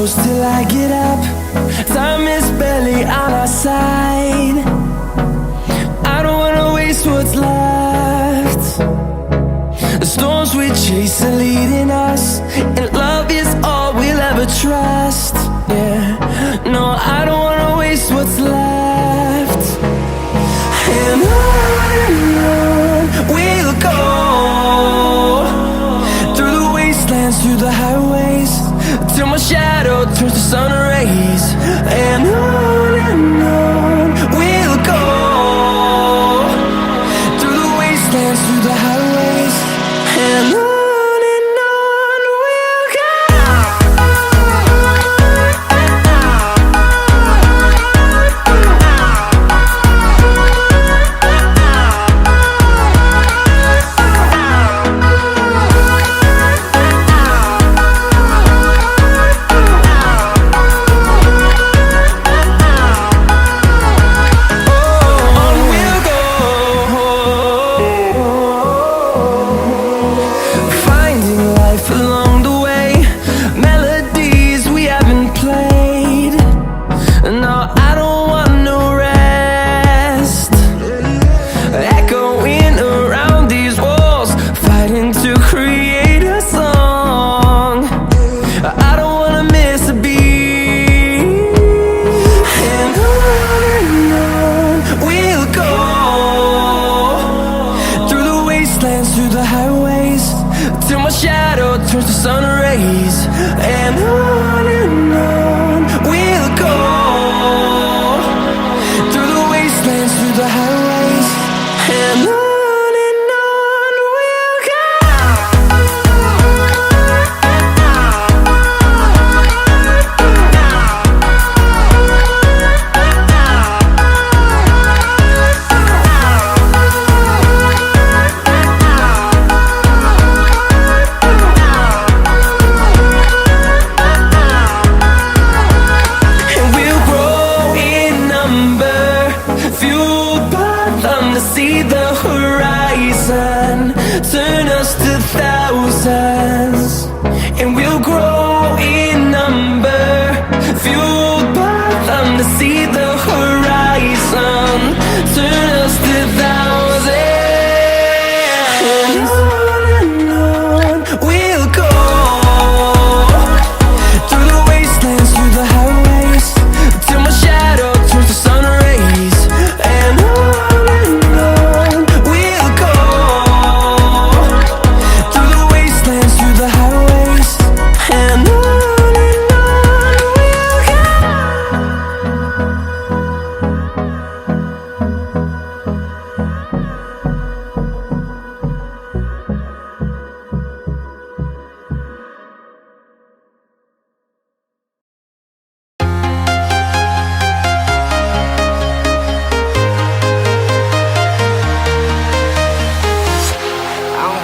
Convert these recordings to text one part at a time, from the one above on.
close till I get up. Time is barely on our side. I don't wanna waste what's left. The storms we chase are leading us, and love is all we'll ever trust. Yeah, no, I don't wanna waste what's left. And on we'll go, through the wastelands, through the highways, till my shadow turns to sun rays. And on we'll go, through the wastelands, through the highways, and on we'll go. Through the highways, till my shadow turns to sun rays. And on we'll go, through the wastelands, through the highways, and on we'll go. See the horizon, turn us to thousands, and we'll grow in number, fueled by them. To see the horizon, turn us to thousands, and on we'll go, through the wastelands, through the highways, till my shadow turns to sun rays. And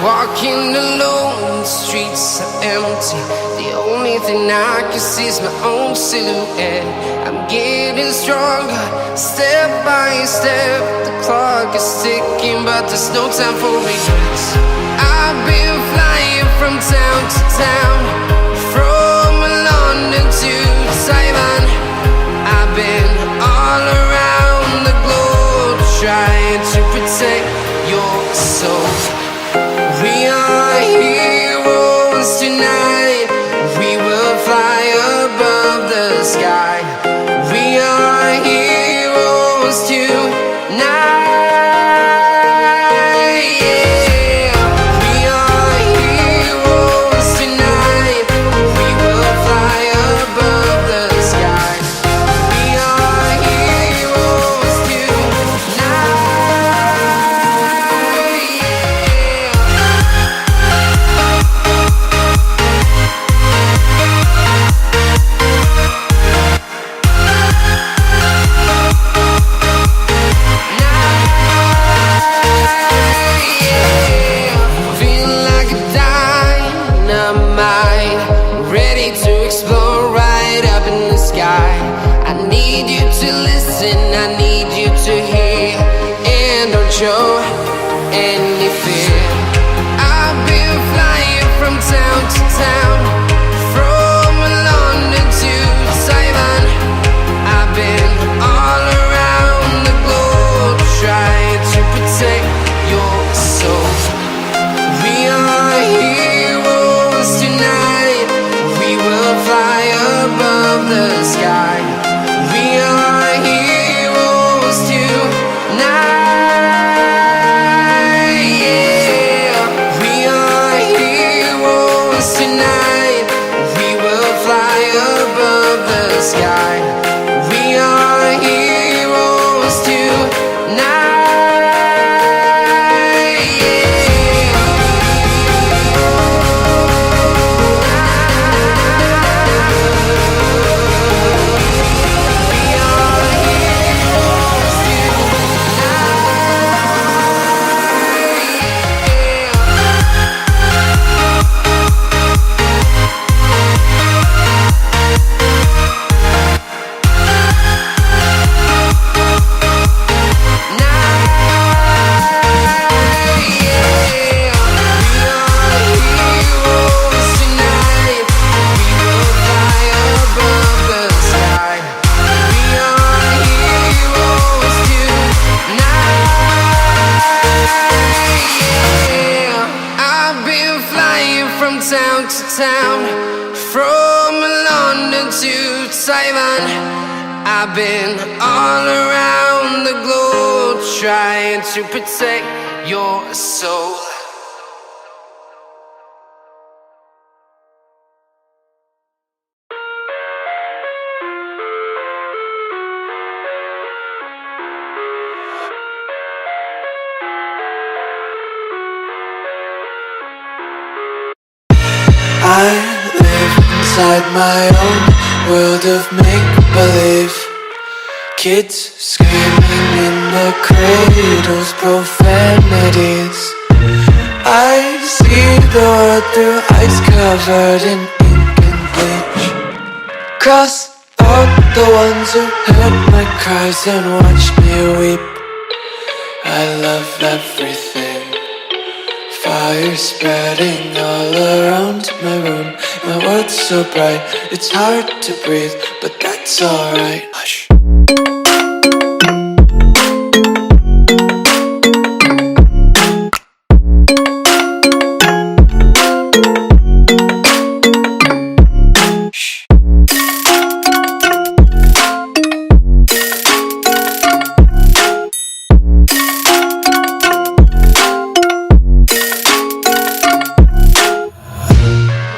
walking alone, the streets are empty. The only thing I can see is my own silhouette. I'm getting stronger, step by step. The clock is ticking, but there's no time for regrets. I've been flying from town to town, from London to Taiwan. I've been all around the globe, trying to protect your soul. We are heroes tonight. We will fly above the sky. We are heroes tonight. Yeah. We are heroes tonight. We will fly above the sky. We are heroes tonight. Show any fear. I've been flying from town to town, from London to town to town, from London to Taiwan. I've been all around the globe trying to protect your soul. I live inside my own world of make-believe. Kids screaming in their cradles, profanities. I see the world through ice covered in ink and bleach. Cross out the ones who heard my cries and watched me weep. I love everything. Fire spreading all around my room. My world's so bright, it's hard to breathe, but that's alright. Hush.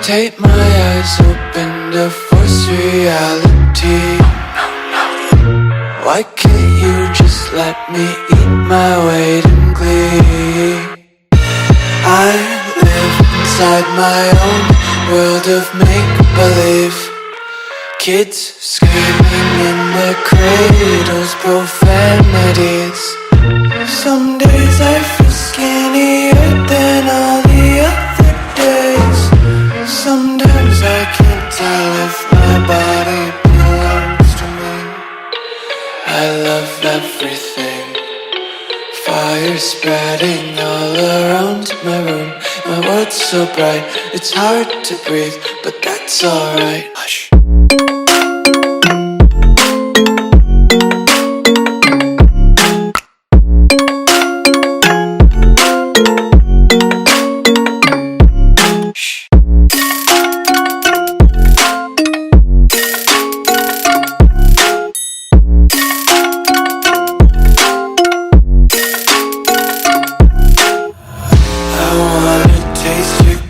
Take my eyes open to force reality. Why can't you just let me eat my weight in glee? I live inside my own world of make-believe. Kids screaming in their cradles, profanities. Some days I feel skinnier than all the other days. Sometimes I can't tell if my body belongs to me. I love everything. Fire spreading all around my room. My world's so bright, it's hard to breathe, but that's alright. Hush.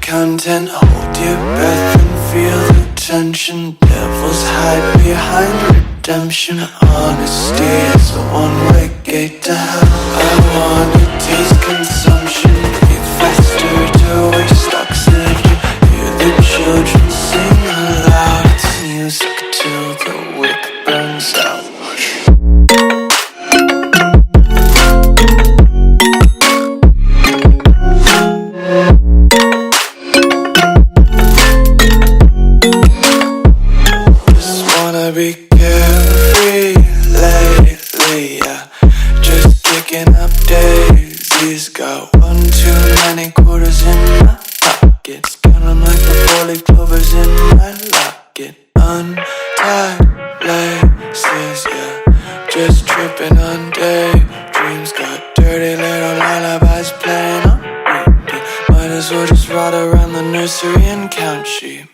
Content, hold your breath and feel the tension. Devils hide behind redemption. Honesty is a one-way gate to hell. I wanna taste consumption, breathe faster to waste oxygen. Hear the children sing aloud. It's music till the wick burns out. Be carefree lately, yeah. Just kicking up daisies. Got one too many quarters in my pockets. Count 'em like the 4-leaf clovers in my locket. Untied laces, yeah. Just tripping on daydreams. Got dirty little lullabies playing on repeat. Might as well just ride around the nursery and count sheep.